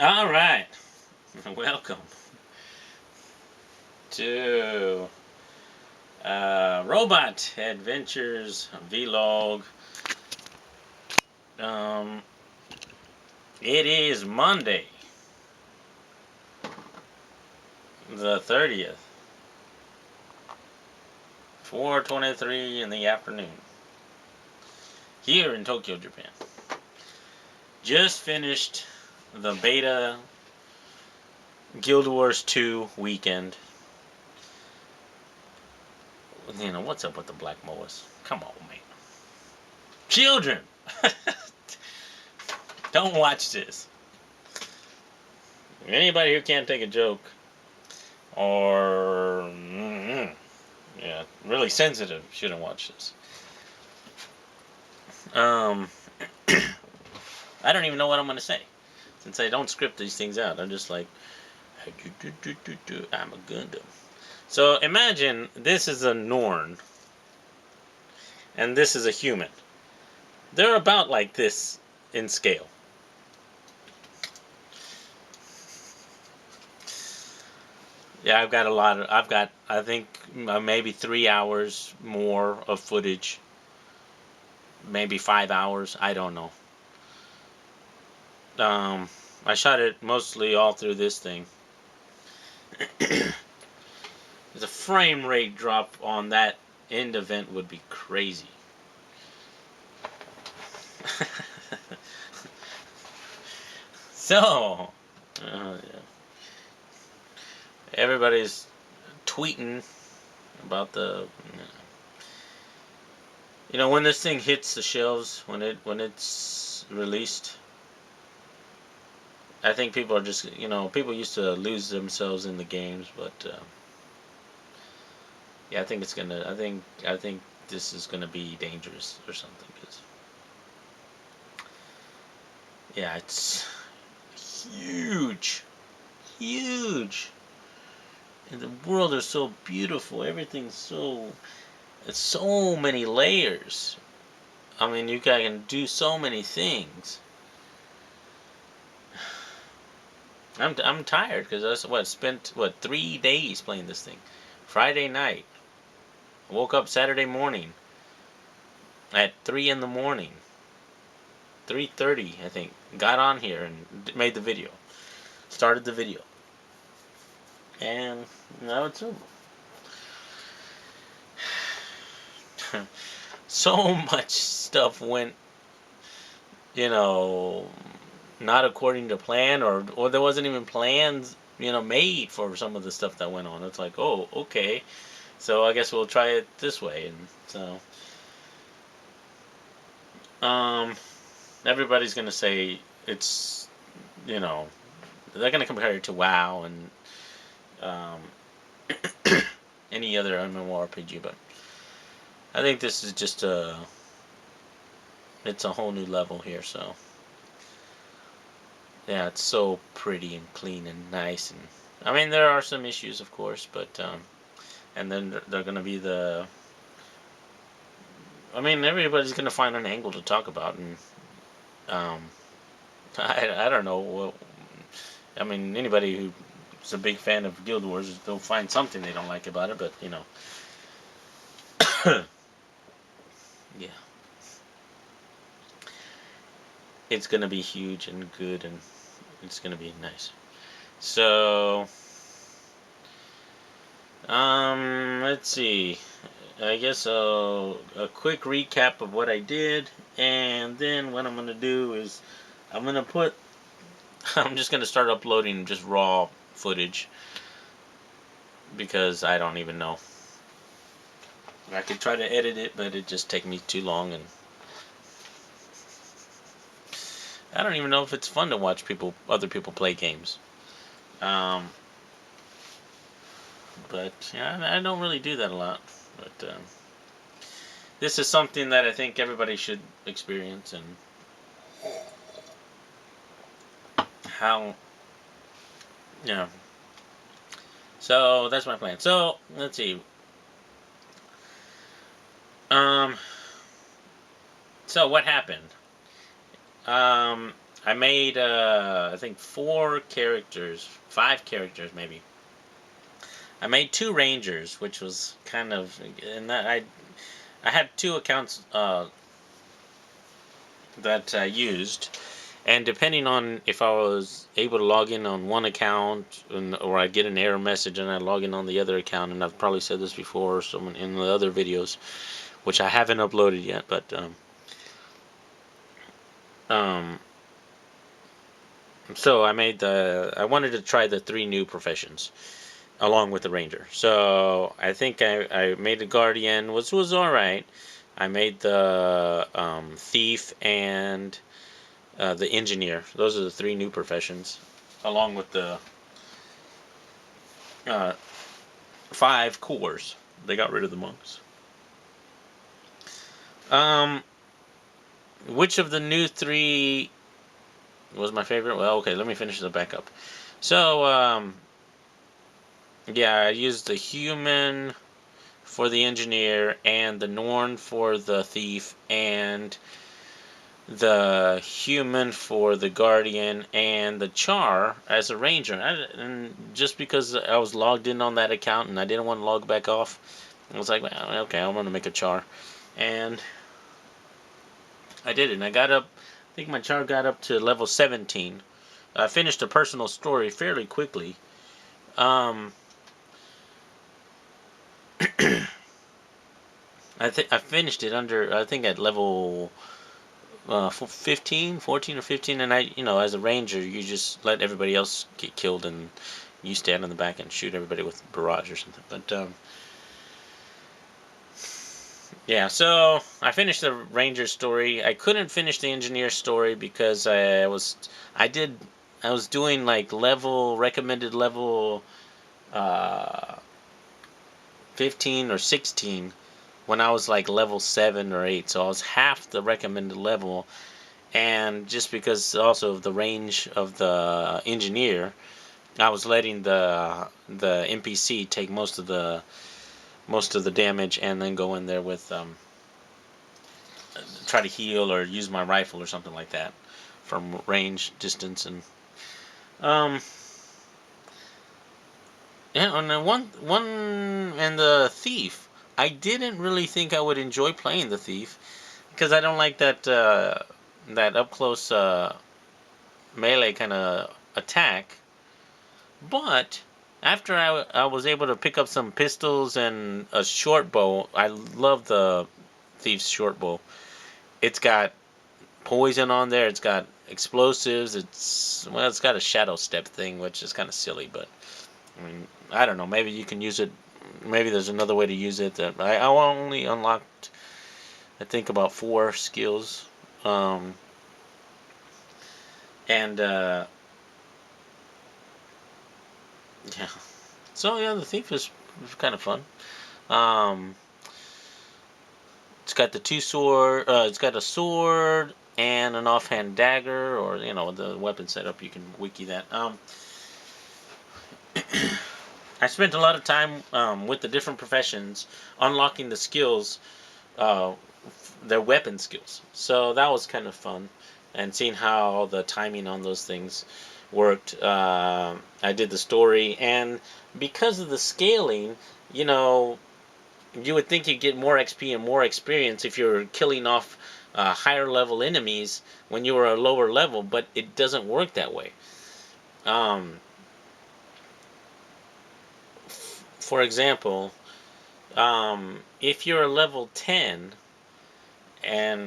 All right, welcome to Robot Adventures Vlog. Um, it is Monday, the 30th, 4:23 in the afternoon, here in Tokyo, Japan. Just finished the beta Guild Wars 2 weekend. You know, what's up with the Black Moas? Come on, man. Children! Don't watch this. Anybody who can't take a joke or really sensitive shouldn't watch this. I don't even know what I'm gonna say since I don't script these things out. I'm just like, I'm a Gundam. So imagine this is a Norn and this is a human. They're about like this in scale. Yeah, I think maybe 3 hours more of footage. Maybe 5 hours. I don't know. I shot it mostly all through this thing. The frame rate drop on that end event would be crazy. So, yeah. Everybody's tweeting about when this thing hits the shelves, when it's released. I think people are just, people used to lose themselves in the games, but yeah, I think I think this is gonna be dangerous or something. Cause, yeah, it's huge, huge, and the world is so beautiful. It's so many layers. I mean, you can do so many things. I'm tired because I spent 3 days playing this thing. Friday night, I woke up Saturday morning at 3 in the morning, 3:30 I think. Got on here and made the video, started the video, and now it's over. So much stuff went, not according to plan, or there wasn't even plans, made for some of the stuff that went on. It's like, oh, okay, so I guess we'll try it this way, and so, everybody's gonna say it's, they're gonna compare it to WoW and any other MMORPG, but I think this is just it's a whole new level here. So yeah, it's so pretty and clean and nice, and I mean there are some issues, of course, but and then they're gonna be everybody's gonna find an angle to talk about, and um, I don't know. Well, I mean, anybody who's a big fan of Guild Wars, they'll find something they don't like about it, but yeah, it's gonna be huge and good, and it's gonna be nice. So, let's see. I guess a quick recap of what I did, and then what I'm gonna do is I'm gonna put. I'm just gonna start uploading just raw footage because I don't even know. I could try to edit it, but it just take me too long, and I don't even know if it's fun to watch other people play games. But yeah, I don't really do that a lot. But this is something that I think everybody should experience, and how, yeah. So that's my plan. So let's see. So what happened? I made I think 5 characters maybe. I made 2 rangers, which was kind of, and that I had 2 accounts that I used, and depending on if I was able to log in on one account, or I'd get an error message and I'd log in on the other account, and I've probably said this before, someone in the other videos, which I haven't uploaded yet, but so I wanted to try the 3 new professions along with the ranger. So I think I made the guardian, which was all right. I made the thief and the engineer. Those are the 3 new professions, along with the 5 cores. They got rid of the monks. Which of the new 3 was my favorite? Well, okay, let me finish the backup. So, yeah, I used the human for the engineer, and the Norn for the thief, and the human for the guardian, and the Char as a ranger. And just because I was logged in on that account and I didn't want to log back off, I was like, well, okay, I'm going to make a Char. And I did it, and I think my Char got up to level 17. I finished a personal story fairly quickly. I finished it under, I think, at level 14 or 15, and as a ranger, you just let everybody else get killed, and you stand in the back and shoot everybody with barrage or something. But yeah, so I finished the ranger story. I couldn't finish the engineer story because I was doing like recommended level 15 or 16 when I was like level 7 or 8, so I was half the recommended level. And just because also of the range of the engineer, I was letting the NPC take most of the damage, and then go in there with try to heal or use my rifle or something like that from range, distance, and yeah. And then and the thief, I didn't really think I would enjoy playing the thief because I don't like that up close melee kind of attack. But after I was able to pick up some pistols and a short bow, I love the thief's short bow. It's got poison on there. It's got explosives. It's got a shadow step thing, which is kind of silly, but I mean, I don't know. Maybe you can use it. Maybe there's another way to use it. That I only unlocked, I think, about 4 skills, and yeah. So yeah, the thief is kind of fun. It's got the 2 sword. It's got a sword and an offhand dagger, or the weapon setup. You can wiki that. I spent a lot of time with the different professions unlocking the skills, their weapon skills. So that was kind of fun, and seeing how the timing on those things worked. I did the story, and because of the scaling, you would think you'd get more XP and more experience if you're killing off higher level enemies when you were a lower level, but it doesn't work that way. For example, if you're a level 10,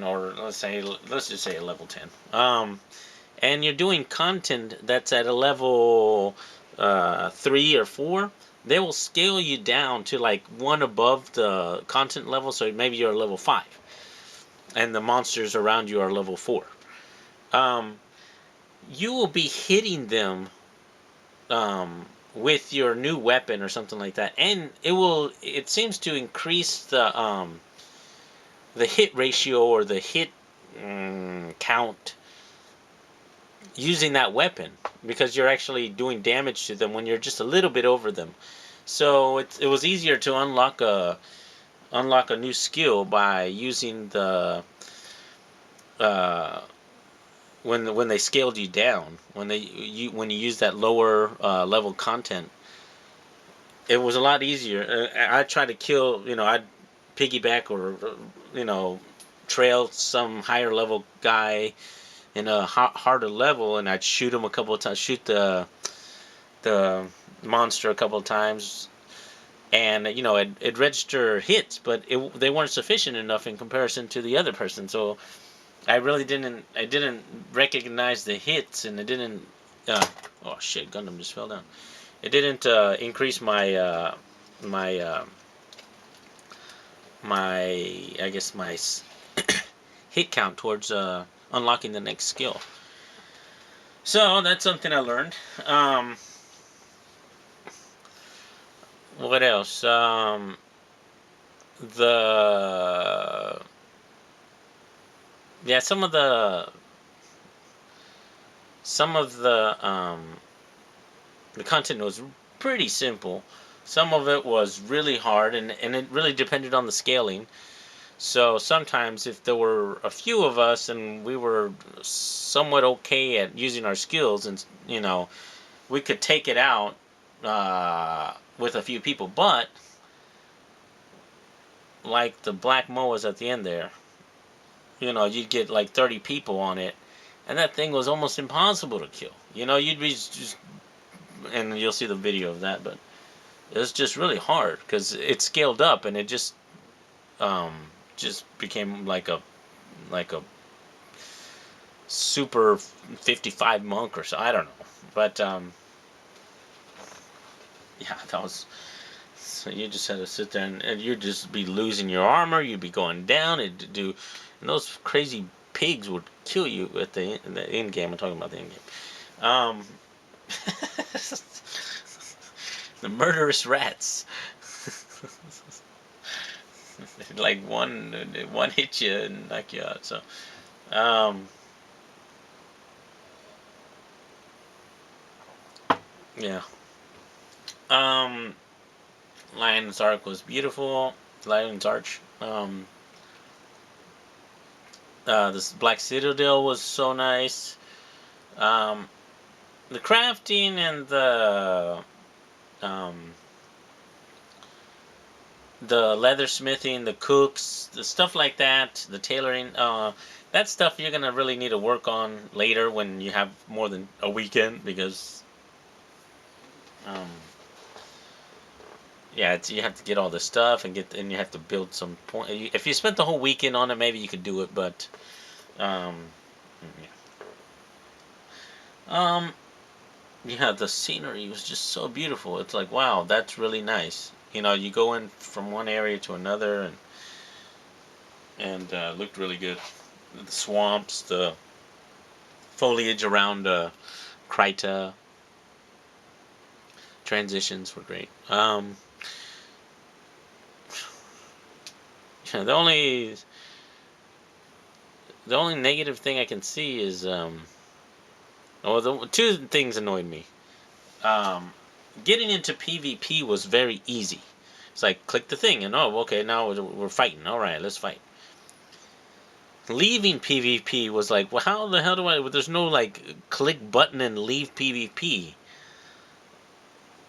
or let's just say a level 10, and you're doing content that's at a level 3 or 4, they will scale you down to like 1 above the content level. So maybe you're a level 5, and the monsters around you are level 4. You will be hitting them with your new weapon or something like that, and it seems to increase the hit ratio or the hit count using that weapon, because you're actually doing damage to them when you're just a little bit over them. So it was easier to unlock a new skill by using the when they scaled you down, when you use that lower level content, it was a lot easier. I tried to kill, I'd piggyback or you know trail some higher level guy in a harder level, and I'd shoot him a couple of times, shoot the monster a couple of times, and it'd register hits, but they weren't sufficient enough in comparison to the other person. So I didn't recognize the hits, and it didn't. Oh shit! Gundam just fell down. It didn't increase my I guess my hit count towards unlocking the next skill. So that's something I learned. What else? The Yeah, some of the content was pretty simple. Some of it was really hard, and it really depended on the scaling. So sometimes, if there were a few of us and we were somewhat okay at using our skills, and we could take it out with a few people. But like the black moas at the end there, you'd get like 30 people on it, and that thing was almost impossible to kill. You'd be just, and you'll see the video of that, but it was just really hard because it scaled up, and it just became like a super 55 monk or so. I don't know, but yeah, that was. So you just had to sit there, and you'd just be losing your armor. You'd be going down. And those crazy pigs would kill you at in the end game. I'm talking about the end game. The murderous rats. Like one hit you and knock you out. So, yeah. Lion's Arc was beautiful. Lion's Arch. This Black Citadel was so nice. The crafting and the leathersmithing, the cooks, the stuff like that, the tailoring, that stuff you're gonna really need to work on later when you have more than a weekend, because yeah, you have to get all this stuff and you have to build some point. If you spent the whole weekend on it, maybe you could do it, but yeah. Yeah, the scenery was just so beautiful. It's like, wow, that's really nice. You go in from one area to another, and looked really good. The swamps, the foliage around Kryta, transitions were great. Yeah, the only negative thing I can see is the two things annoyed me. Getting into PvP was very easy. It's like, click the thing, and okay, now we're fighting. All right, let's fight. Leaving PvP was like, well, how the hell do I? There's no like click button and leave PvP.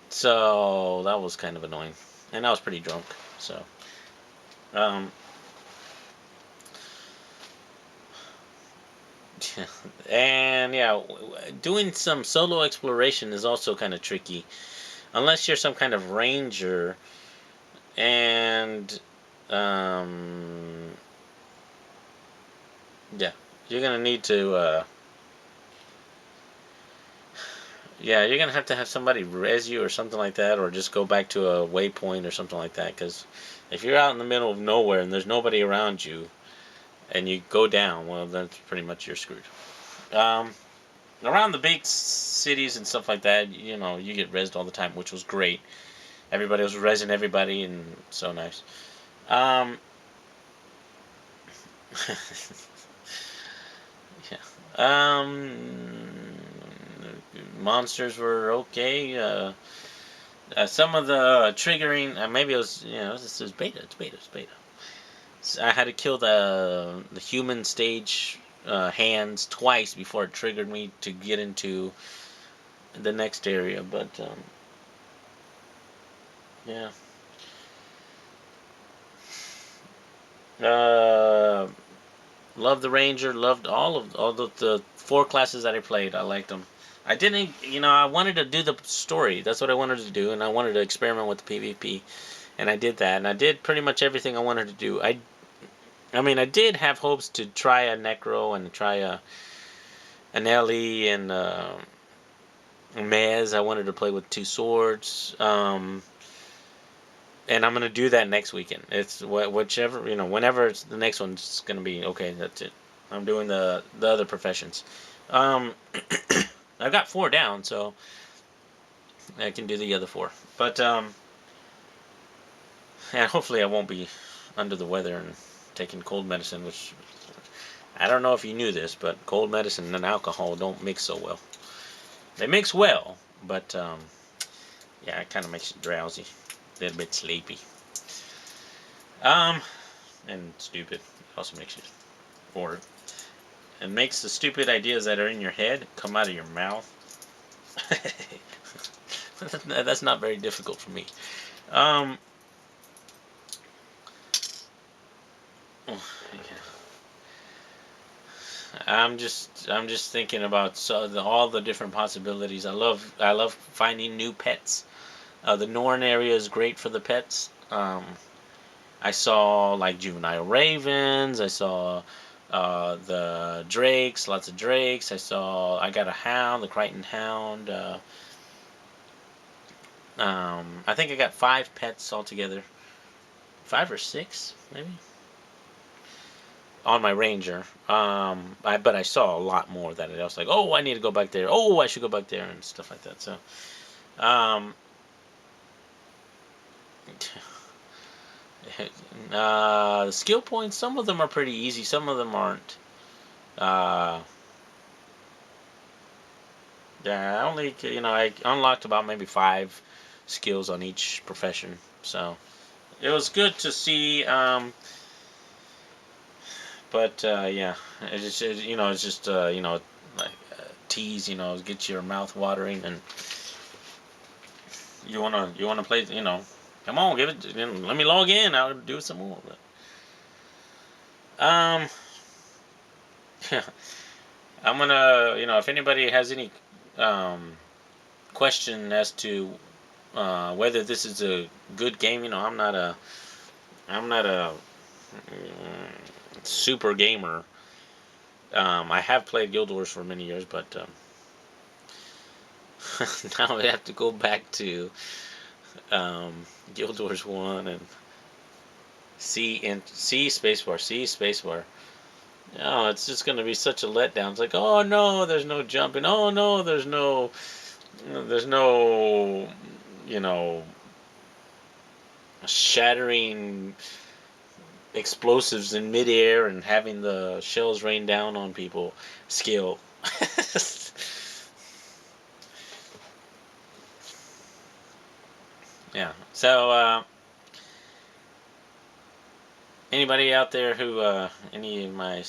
So that was kind of annoying, and I was pretty drunk. So, and yeah, doing some solo exploration is also kind of tricky, unless you're some kind of ranger, and yeah, you're gonna need to. Yeah, you're gonna have to have somebody res you or something like that, or just go back to a waypoint or something like that. Because if you're out in the middle of nowhere and there's nobody around you, and you go down, well, that's pretty much you're screwed. Around the big cities and stuff like that, you get rezzed all the time, which was great. Everybody was rezzing everybody, and so nice. Yeah. Monsters were okay. Some of the triggering, maybe it was, this is beta. It's beta. So I had to kill the human stage hands twice before it triggered me to get into the next area. But yeah, uh, loved the Ranger. Loved all the four classes that I played. I liked them. I didn't, I wanted to do the story. That's what I wanted to do, and I wanted to experiment with the PvP, and I did that, and I did pretty much everything I wanted to do. I mean, I did have hopes to try a Necro and try an Ellie and Mez. I wanted to play with two swords. And I'm gonna do that next weekend. It's whichever, whenever it's the next one's gonna be. Okay, that's it. I'm doing the other professions. Um, I got 4 down, so I can do the other 4. But and hopefully I won't be under the weather and taking cold medicine, which I don't know if you knew this, but cold medicine and alcohol don't mix so well. They mix well, but yeah, it kind of makes you drowsy, a little bit sleepy. And stupid. It also makes you, or it makes the stupid ideas that are in your head come out of your mouth. That's not very difficult for me. Um, I'm just thinking about all the different possibilities. I love finding new pets. The Norn area is great for the pets. I saw like juvenile ravens. I saw the drakes, lots of drakes. I got a hound, the Crichton hound. I think I got 5 pets altogether, 5 or 6 maybe on my ranger. But I saw a lot more that I was like, oh, I need to go back there. Oh, I should go back there and stuff like that. So, um, the skill points. Some of them are pretty easy. Some of them aren't. Uh, yeah, I unlocked about maybe 5 skills on each profession. So it was good to see. But yeah, it's just like tease, get your mouth watering, and you wanna play, come on, give it, let me log in, I'll do some more. But, yeah, I'm gonna, if anybody has any um, question as to whether this is a good game, I'm not a super gamer. I have played Guild Wars for many years, but now I have to go back to Guild Wars 1 and C spacebar. Oh, it's just going to be such a letdown. It's like, oh no, there's no jumping. Oh no, there's no, you know, shattering explosives in midair and having the shells rain down on people skill. Yeah. So, anybody out there who, any of my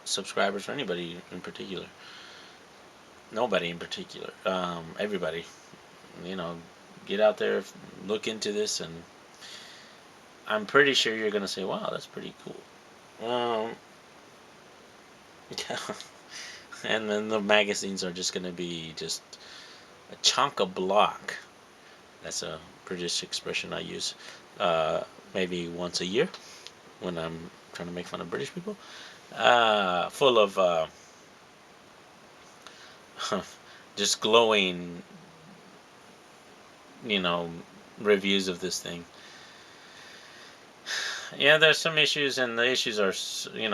subscribers, or anybody in particular, nobody in particular, everybody, you know, get out there, look into this, and I'm pretty sure you're gonna say, "Wow, that's pretty cool." And then the magazines are just gonna be just a chunk of block. That's a British expression I use, maybe once a year when I'm trying to make fun of British people. Full of just glowing, you know, reviews of this thing. Yeah, there's some issues, and the issues are,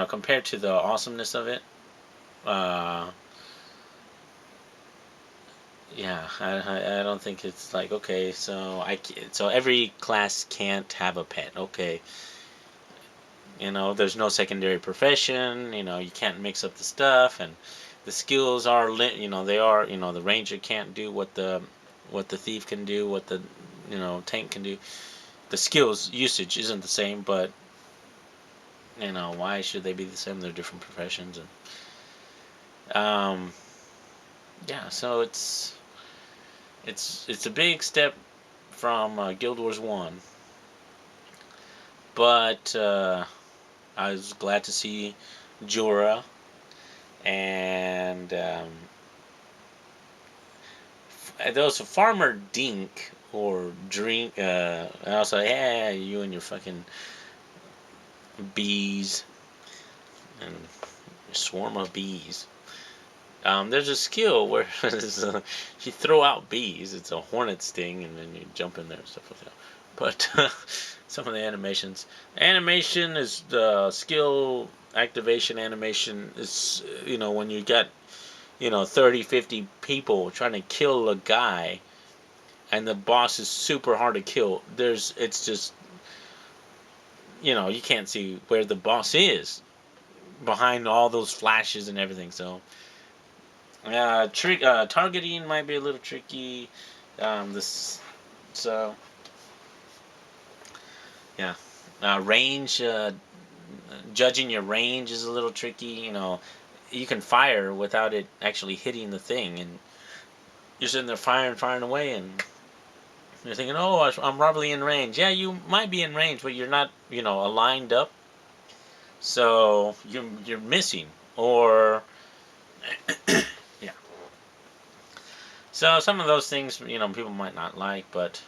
compared to the awesomeness of it. Uh, yeah, I don't think it's like, okay, so every class can't have a pet. Okay, there's no secondary profession. You can't mix up the stuff, and the skills are they are, the ranger can't do what the thief can do, what the tank can do. The skills usage isn't the same, but You know, why should they be the same? They're different professions, and yeah. So it's a big step from Guild Wars 1, but I was glad to see Jorah and there was a Farmer Dink or Drink. And also, yeah, you and your fucking bees and your swarm of bees. There's a skill where you throw out bees. It's a hornet sting, and then you jump in there and stuff like that. But some of the animation is the skill activation animation is, when you got 30, 50 people trying to kill a guy, and the boss is super hard to kill. It's just, you can't see where the boss is behind all those flashes and everything. So targeting might be a little tricky. This so yeah, range. Judging your range is a little tricky. You can fire without it actually hitting the thing, and you're sitting there firing away, and you're thinking, "Oh, I'm probably in range." Yeah, you might be in range, but you're not, aligned up. So you're missing, or yeah. So some of those things, people might not like, but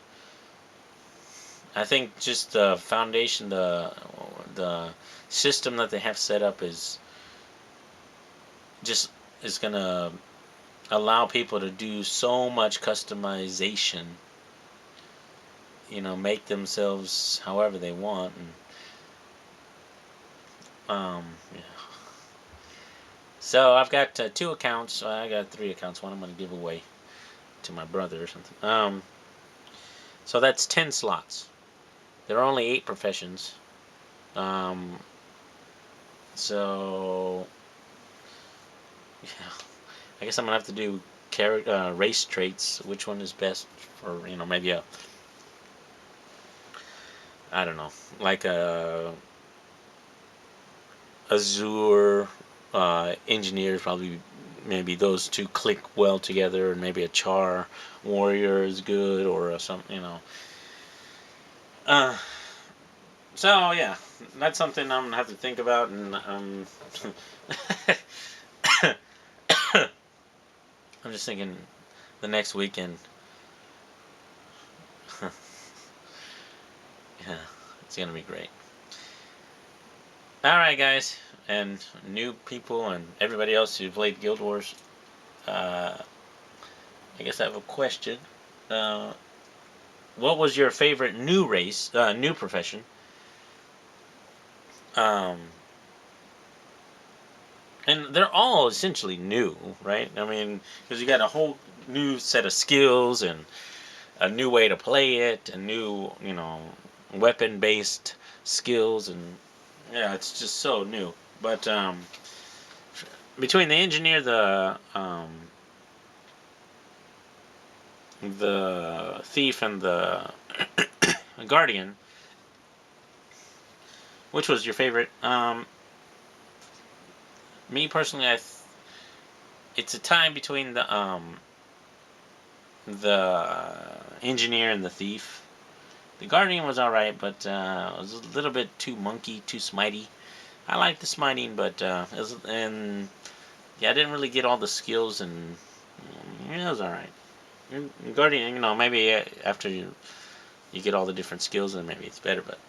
I think just the foundation, the system that they have set up is gonna allow people to do so much customization. Make themselves however they want, and yeah. So I've got 2 accounts. I got 3 accounts. One I'm gonna give away to my brother or something. So that's 10 slots. There are only 8 professions. Um, so yeah, I guess I'm gonna have to do race traits. Which one is best for maybe I don't know, like a Azure engineer, probably maybe those two click well together, and maybe a Char warrior is good, or some. Uh, so yeah, that's something I'm gonna have to think about, and I'm just thinking the next weekend. Yeah, it's gonna be great. All right, guys, and new people and everybody else who played Guild Wars. Uh, I guess I have a question. Uh, what was your favorite new profession? Um, and they're all essentially new, right? I mean, because you got a whole new set of skills and a new way to play it, a new, weapon-based skills, and yeah, it's just so new. But between the engineer, the thief, and the guardian, which was your favorite? Me personally, it's a time between the engineer and the thief. The guardian was all right, but it was a little bit too monkey, too smitey. I liked the smiting, but and yeah, I didn't really get all the skills, and yeah, it was all right. Guardian, maybe after you get all the different skills, then maybe it's better. But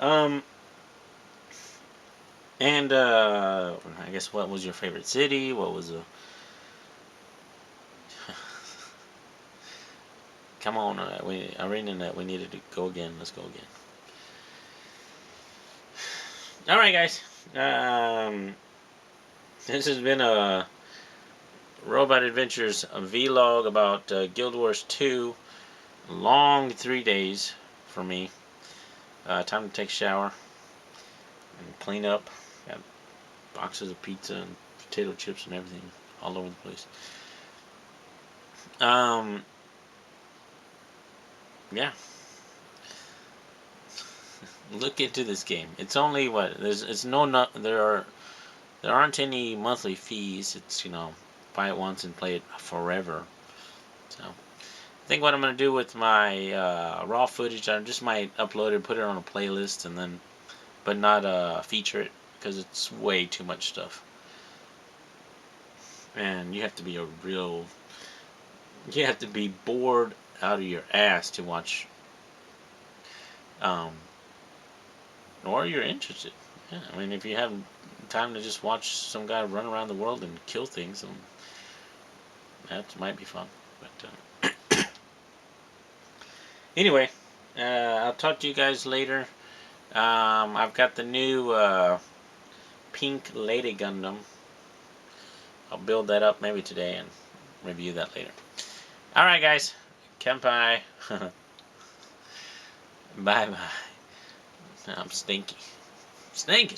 um, and I guess, what was your favorite city? What was the Come on, we needed to go again. Let's go again. All right, guys. This has been a Robot Adventures vlog about Guild Wars 2. Long 3 days for me. Time to take a shower and clean up. Got boxes of pizza and potato chips and everything all over the place. Yeah. Look into this game. It's only what there aren't any monthly fees. It's buy it once and play it forever. So I think what I'm gonna do with my raw footage, I just might upload it, put it on a playlist, and then but not feature it because it's way too much stuff. And you have to be bored out of your ass to watch, um, or you're interested. Yeah, I mean, if you have time to just watch some guy run around the world and kill things, then that might be fun. But anyway, I'll talk to you guys later. I've got the new pink Lady Gundam. I'll build that up maybe today and review that later. Alright guys, Kenpai. Bye bye. I'm stinky. Stinky.